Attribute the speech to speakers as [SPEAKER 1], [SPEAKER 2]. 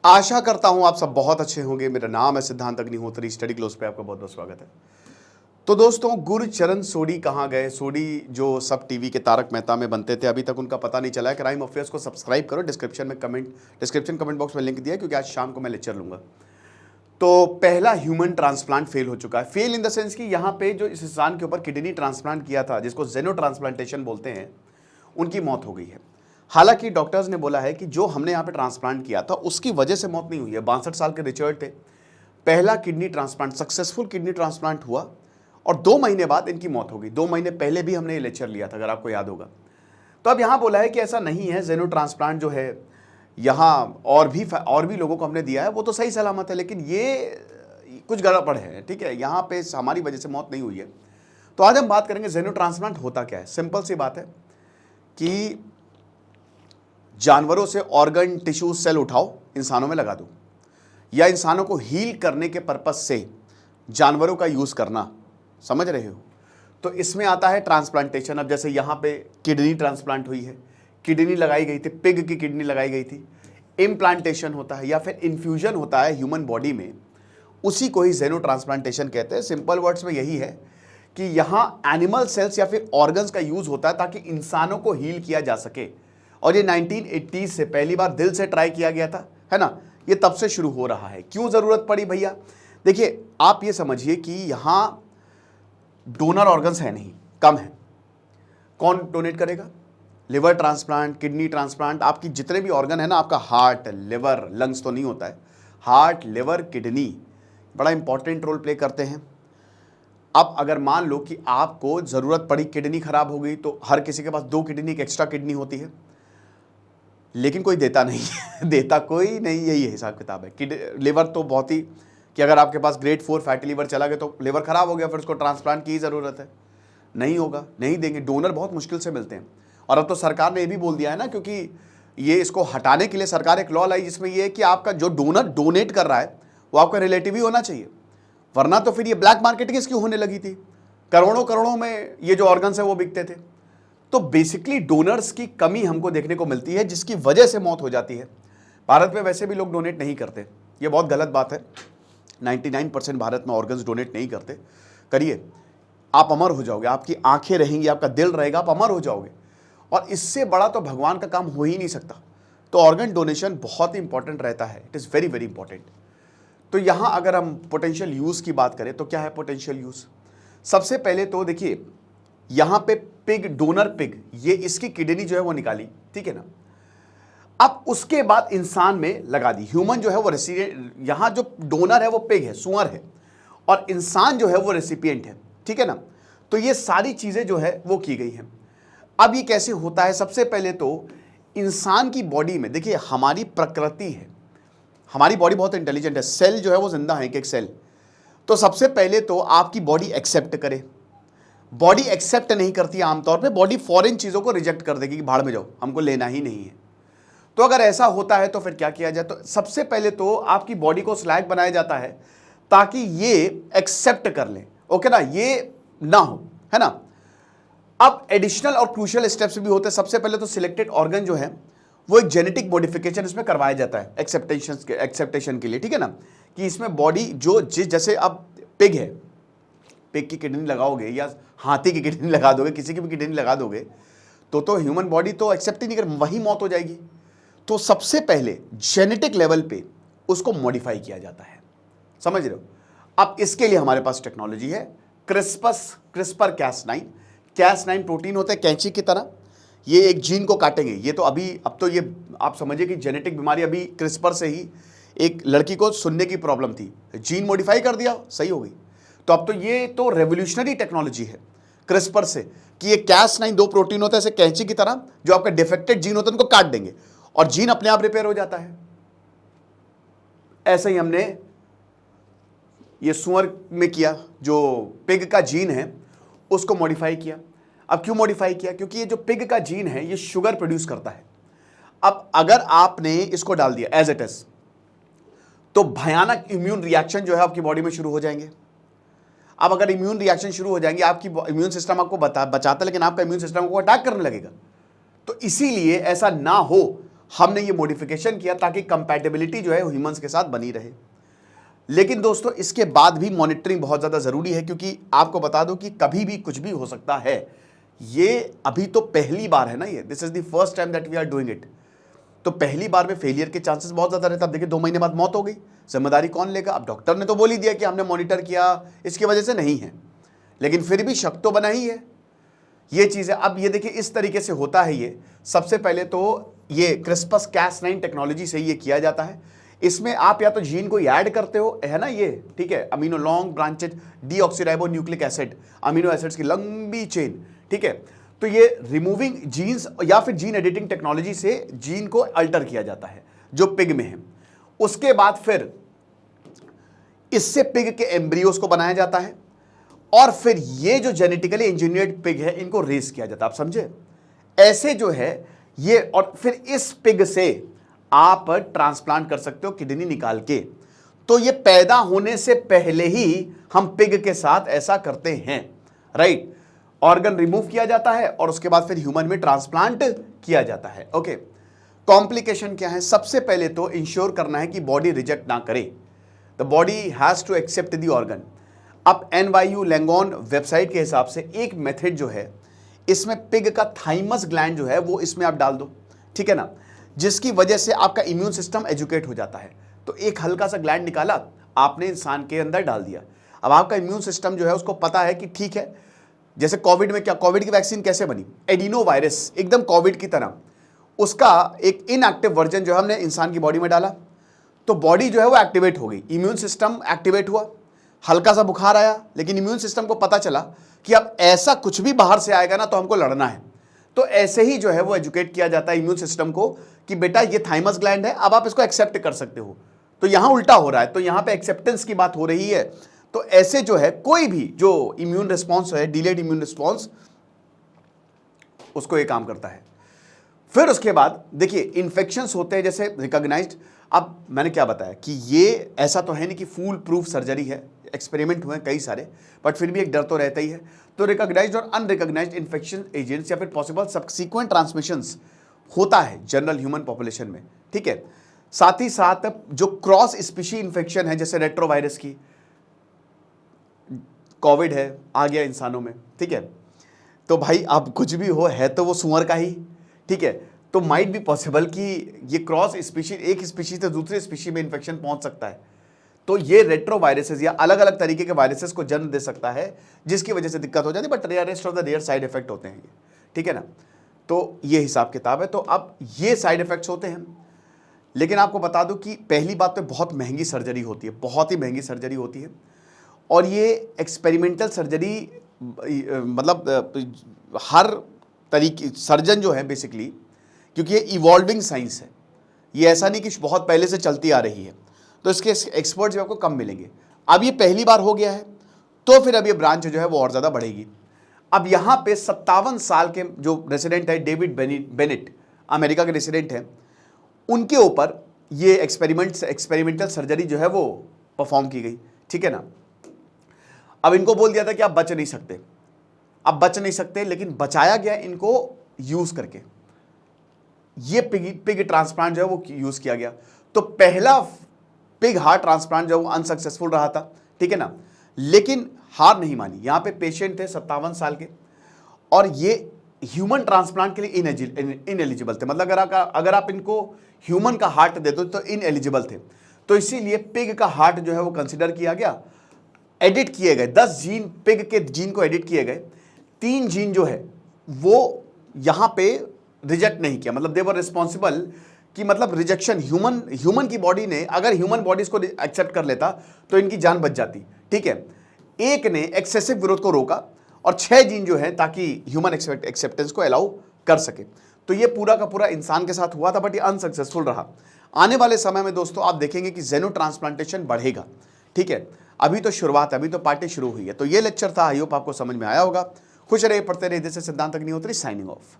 [SPEAKER 1] आशा करता हूं आप सब बहुत अच्छे होंगे। मेरा नाम है सिद्धांत अग्निहोत्री। स्टडी क्लोज पे आपका बहुत बहुत स्वागत है। तो दोस्तों, गुरचरण सोडी कहाँ गए? सोडी जो सब टीवी के तारक मेहता में बनते थे, अभी तक उनका पता नहीं चला है। क्राइम अफेयर्स को सब्सक्राइब करो। डिस्क्रिप्शन कमेंट बॉक्स में लिंक दिया है, क्योंकि आज शाम को मैं लेक्चर लूंगा। तो पहला ह्यूमन ट्रांसप्लांट फेल हो चुका है। फेल इन द सेंस कि यहाँ पे जो इस इंसान के ऊपर किडनी ट्रांसप्लांट किया था, जिसको जेनो ट्रांसप्लांटेशन बोलते हैं, उनकी मौत हो गई है। हालांकि डॉक्टर्स ने बोला है कि जो हमने यहाँ पे ट्रांसप्लांट किया था उसकी वजह से मौत नहीं हुई है। 62 साल के रिचर्ड थे। पहला kidney transplant, successful kidney transplant हुआ और 2 महीने बाद इनकी मौत हो गई। 2 महीने पहले भी हमने ये लेक्चर लिया था, अगर आपको याद होगा। तो अब यहाँ बोला है कि ऐसा नहीं है। जेनो ट्रांसप्लांट जो है यहाँ और भी लोगों को हमने दिया है, वो तो सही सलामत है, लेकिन ये कुछ गड़बड़ है। ठीक है, यहाँ पे हमारी वजह से मौत नहीं हुई है। तो आज हम बात करेंगे जेनो ट्रांसप्लांट होता क्या है। सिंपल सी बात है कि जानवरों से ऑर्गन, टिश्यू, सेल उठाओ, इंसानों में लगा दो, या इंसानों को हील करने के पर्पस से जानवरों का यूज करना। समझ रहे हो? तो इसमें आता है ट्रांसप्लांटेशन। अब जैसे यहाँ पे किडनी ट्रांसप्लांट हुई है, किडनी लगाई गई थी, पिग की किडनी लगाई गई थी। इम्प्लांटेशन होता है या फिर इन्फ्यूजन होता है ह्यूमन बॉडी में, उसी को ही जेनो ट्रांसप्लांटेशन कहते हैं। सिंपल वर्ड्स में यही है कि यहाँ एनिमल सेल्स या फिर ऑर्गन्स का यूज होता है ताकि इंसानों को हील किया जा सके। और ये 1980 से पहली बार दिल से ट्राई किया गया था, है ना। ये तब से शुरू हो रहा है। क्यों जरूरत पड़ी भैया? देखिए, आप ये समझिए कि यहां डोनर ऑर्गन्स है नहीं, कम है। कौन डोनेट करेगा? लिवर ट्रांसप्लांट, किडनी ट्रांसप्लांट, आपकी जितने भी ऑर्गन है ना, आपका हार्ट, लिवर, लंग्स तो नहीं होता है। हार्ट, लिवर, किडनी बड़ा इंपॉर्टेंट रोल प्ले करते हैं। अब अगर मान लो कि आपको जरूरत पड़ी, किडनी खराब हो गई, तो हर किसी के पास 2 किडनी, एक एक्स्ट्रा किडनी होती है, लेकिन कोई देता नहीं है। देता कोई नहीं, यही हिसाब किताब है। लिवर तो बहुत ही, कि अगर आपके पास ग्रेड 4 फैटी लिवर चला गया तो लिवर खराब हो गया, फिर उसको ट्रांसप्लांट की ज़रूरत है? नहीं होगा, नहीं देंगे। डोनर बहुत मुश्किल से मिलते हैं। और अब तो सरकार ने ये भी बोल दिया है ना, क्योंकि ये इसको हटाने के लिए सरकार एक लॉ लाई, जिसमें ये है कि आपका जो डोनर डोनेट कर रहा है वो आपका रिलेटिव ही होना चाहिए, वरना तो फिर ये ब्लैक मार्केटिंग इसकी होने लगी थी। करोड़ों करोड़ों में ये जो ऑर्गन्स है वो बिकते थे। तो बेसिकली डोनर्स की कमी हमको देखने को मिलती है, जिसकी वजह से मौत हो जाती है। भारत में वैसे भी लोग डोनेट नहीं करते, ये बहुत गलत बात है। 99% भारत में ऑर्गन्स डोनेट नहीं करते। करिए, आप अमर हो जाओगे, आपकी आंखें रहेंगी, आपका दिल रहेगा, आप अमर हो जाओगे। और इससे बड़ा तो भगवान का काम हो ही नहीं सकता। तो ऑर्गन डोनेशन बहुत ही इंपॉर्टेंट रहता है। It is very very important. तो यहाँ अगर हम पोटेंशियल यूज़ की बात करें तो क्या है पोटेंशियल यूज़? सबसे पहले तो देखिए, यहाँ पे पिग, डोनर पिग, ये इसकी किडनी जो है वो निकाली, ठीक है ना। अब उसके बाद इंसान में लगा दी। ह्यूमन जो है वो रेसिपिएंट, यहाँ जो डोनर है वो पिग है, सुअर है, और इंसान जो है वो रेसिपिएंट है, ठीक है ना। तो ये सारी चीज़ें जो है वो की गई हैं। अब ये कैसे होता है? सबसे पहले तो इंसान की बॉडी में, देखिए हमारी प्रकृति है, हमारी बॉडी बहुत इंटेलिजेंट है। सेल जो है वो जिंदा है, एक सेल। तो सबसे पहले तो आपकी बॉडी एक्सेप्ट करे। बॉडी एक्सेप्ट नहीं करती है आमतौर पे, बॉडी फॉरेन चीज़ों को रिजेक्ट कर देगी कि भाड़ में जाओ, हमको लेना ही नहीं है। तो अगर ऐसा होता है तो फिर क्या किया जाए? तो सबसे पहले तो आपकी बॉडी को स्लैग बनाया जाता है ताकि ये एक्सेप्ट कर ले, ओके ना, ये ना हो, है ना। अब एडिशनल और क्रूशियल स्टेप्स भी होते हैं। सबसे पहले तो सिलेक्टेड ऑर्गन जो है वो एक जेनेटिक मॉडिफिकेशन इसमें करवाया जाता है एक्सेप्टेशन के लिए, ठीक है ना। कि इसमें बॉडी जो जैसे अब पिग है, पिग की किडनी लगाओगे या हाथी की किडनी लगा दोगे, किसी की भी किडनी लगा दोगे, तो ह्यूमन बॉडी तो एक्सेप्ट ही नहीं कर, वही मौत हो जाएगी। तो सबसे पहले जेनेटिक लेवल पे उसको मॉडिफाई किया जाता है। समझ रहे हो? अब इसके लिए हमारे पास टेक्नोलॉजी है, क्रिस्पर Cas9 प्रोटीन होता है कैंची की तरह। ये एक जीन को काटेंगे। ये तो अब तो ये आप समझिए कि जेनेटिक बीमारी, अभी क्रिस्पर से ही एक लड़की को सुनने की प्रॉब्लम थी, जीन मॉडिफाई कर दिया, सही हो गई। तो अब तो ये तो रेवोल्यूशनरी टेक्नोलॉजी है क्रिस्पर से, कि ये Cas9 2 प्रोटीन होता है ऐसे कैंची की तरह, जो आपका डिफेक्टेड जीन होता है उनको काट देंगे और जीन अपने आप रिपेयर हो जाता है। ऐसे ही हमने ये सुअर में किया, जो पिग का जीन है उसको मॉडिफाई किया। अब क्यों मॉडिफाई किया? क्योंकि ये जो पिग का जीन है ये शुगर प्रोड्यूस करता है। अब अगर आपने इसको डाल दिया एज इट इज, तो भयानक इम्यून रिएक्शन जो है आपकी बॉडी में शुरू हो जाएंगे। अब अगर इम्यून रिएक्शन शुरू हो जाएंगे, आपकी इम्यून सिस्टम आपको बचाता है, लेकिन आपका इम्यून सिस्टम को अटैक करने लगेगा। तो इसीलिए ऐसा ना हो, हमने ये मॉडिफिकेशन किया ताकि कंपैटिबिलिटी जो है ह्यूमंस के साथ बनी रहे। लेकिन दोस्तों इसके बाद भी मॉनिटरिंग बहुत ज़्यादा ज़रूरी है, क्योंकि आपको बता दूं कि कभी भी कुछ भी हो सकता है। ये अभी तो पहली बार है ना, ये this is the first time that we are doing it. तो पहली बार में फेलियर के चांसेस बहुत ज़्यादा रहता है। अब देखिए 2 महीने बाद मौत हो गई, जिम्मेदारी कौन लेगा? अब डॉक्टर ने तो बोल ही दिया कि हमने मॉनिटर किया, इसकी वजह से नहीं है, लेकिन फिर भी शक तो बना ही है। ये चीज़ें अब ये देखिए इस तरीके से होता है। ये सबसे पहले तो ये क्रिस्पस कैस9 टेक्नोलॉजी से ये किया जाता है। इसमें आप या तो जीन को ऐड करते हो, है ना ये, ठीक है, amino long branched deoxyribo nucleic acid, amino acids की लंबी चेन, ठीक है। तो ये रिमूविंग जीन्स या फिर जीन एडिटिंग टेक्नोलॉजी से जीन को अल्टर किया जाता है जो पिग में है। उसके बाद फिर इससे पिग के एम्ब्रियोस को बनाया जाता है और फिर ये जो जेनेटिकली इंजीनियर्ड पिग है इनको रेस किया जाता है। आप समझे? ऐसे जो है ये, और फिर इस पिग से आप ट्रांसप्लांट कर सकते हो किडनी निकाल के। तो ये पैदा होने से पहले ही हम पिग के साथ ऐसा करते हैं, राइट। ऑर्गन रिमूव किया जाता है और उसके बाद फिर ह्यूमन में ट्रांसप्लांट किया जाता है। ओके, कॉम्प्लिकेशन क्या है? सबसे पहले तो इंश्योर करना है कि बॉडी रिजेक्ट ना करे। The body has to accept the organ. अब NYU लैंगोन वेबसाइट के हिसाब से एक मेथड जो है, इसमें पिग का थाइमस ग्लैंड जो है वो इसमें आप डाल दो, ठीक है ना, जिसकी वजह से आपका इम्यून सिस्टम एजुकेट हो जाता है। तो एक हल्का सा ग्लैंड निकाला आपने इंसान के अंदर डाल दिया। अब आपका इम्यून सिस्टम जो है उसको पता है कि ठीक है, जैसे कोविड में क्या, कोविड की वैक्सीन कैसे बनी? एडिनो वायरस एकदम कोविड की तरह, उसका एक इनएक्टिव वर्जन जो हमने इंसान की बॉडी में डाला, तो बॉडी जो है वो एक्टिवेट हो गई, इम्यून सिस्टम एक्टिवेट हुआ, हल्का सा बुखार आया, लेकिन इम्यून सिस्टम को पता चला कि अब ऐसा कुछ भी बाहर से आएगा ना तो हमको लड़ना है। तो ऐसे ही जो है वो एजुकेट किया जाता है इम्यून सिस्टम को कि बेटा ये थाइमस ग्लैंड है, अब आप इसको एक्सेप्ट कर सकते हो। तो यहां उल्टा हो रहा है, तो यहां पे एक्सेप्टेंस की बात हो रही है। तो ऐसे जो है कोई भी जो इम्यून रिस्पॉन्स है, डिलेड इम्यून रिस्पॉन्स, उसको ये काम करता है। फिर उसके बाद देखिए इन्फेक्शंस होते हैं जैसे रिकॉग्नाइज्ड। अब मैंने क्या बताया कि ये ऐसा तो है नहीं कि फूल प्रूफ सर्जरी है, एक्सपेरिमेंट हुए हैं कई सारे, बट फिर भी एक डर तो रहता ही है। तो रिकॉग्नाइज्ड और अनरिकॉग्नाइज्ड इन्फेक्शन एजेंट्स या फिर पॉसिबल सबसीक्वेंट ट्रांसमिशंस होता है जनरल ह्यूमन पॉपुलेशन में, ठीक है। साथ ही साथ जो क्रॉस स्पीशी इन्फेक्शन है, जैसे रेट्रोवायरस की, कोविड है आ गया इंसानों में, ठीक है, तो भाई अब कुछ भी हो है तो वो सुअर का ही, ठीक है। तो माइट भी पॉसिबल कि ये क्रॉस स्पीशी, एक स्पीशी से दूसरे स्पीशी में इन्फेक्शन पहुंच सकता है। तो ये रेट्रो वायरसेस या अलग अलग तरीके के वायरसेस को जन्म दे सकता है, जिसकी वजह से दिक्कत हो जाती है, but rarest of the rare side effect होते हैं ये, ठीक है ना। तो ये हिसाब किताब है। तो अब ये साइड इफेक्ट्स होते हैं, लेकिन आपको बता दूं कि पहली बात तो बहुत महंगी सर्जरी होती है, बहुत ही महंगी सर्जरी होती है। और ये एक्सपेरिमेंटल सर्जरी, मतलब हर तरीके सर्जन जो है बेसिकली, क्योंकि ये इवॉल्विंग साइंस है, ये ऐसा नहीं कि बहुत पहले से चलती आ रही है, तो इसके एक्सपर्ट्स आपको कम मिलेंगे। अब ये पहली बार हो गया है, तो फिर अब ये ब्रांच जो है वो और ज़्यादा बढ़ेगी। अब यहाँ पे 57 साल के जो रेसिडेंट है डेविड बेनेट, अमेरिका के रेसिडेंट हैं, उनके ऊपर ये एक्सपेरिमेंटल सर्जरी जो है वो परफॉर्म की गई, ठीक है ना। अब इनको बोल दिया था कि आप बच नहीं सकते, अब बच नहीं सकते, लेकिन बचाया गया इनको यूज़ करके। ये पिग ट्रांसप्लांट जो है वो यूज़ किया गया। तो पहला पिग हार्ट ट्रांसप्लांट जो वो अनसक्सेसफुल रहा था, ठीक है ना, लेकिन हार नहीं मानी। यहाँ पे पेशेंट थे 57 साल के, और ये ह्यूमन ट्रांसप्लांट के लिए इनएलिजिबल थे, मतलब अगर आप इनको ह्यूमन का हार्ट दे दो तो इनएलिजिबल थे। तो इसीलिए पिग का हार्ट जो है वो कंसिडर किया गया। एडिट किए गए 10 जीन, पिग के जीन को एडिट किए गए। 3 जीन जो है वो यहाँ पे रिजेक्ट नहीं किया, मतलब दे वर रिस्पॉन्सिबल कि मतलब रिजेक्शन ह्यूमन की बॉडी ने, अगर ह्यूमन बॉडी इसको एक्सेप्ट कर लेता तो इनकी जान बच जाती, ठीक है। एक ने एक्सेसिव ग्रोथ को रोका और 6 जीन जो है ताकि ह्यूमन एक्सेप्टेंस को अलाउ कर सके। तो ये पूरा का पूरा इंसान के साथ हुआ था, बट ये अनसक्सेसफुल रहा। आने वाले समय में दोस्तों आप देखेंगे कि जेनो ट्रांसप्लांटेशन बढ़ेगा, ठीक है। अभी तो शुरुआत है, अभी तो पार्टी शुरू हुई है। तो ये लेक्चर था, आई होप आपको समझ में आया होगा। खुश रहिए, पढ़ते रहिए। दिस इज सिद्धांत अग्निहोत्री साइनिंग ऑफ।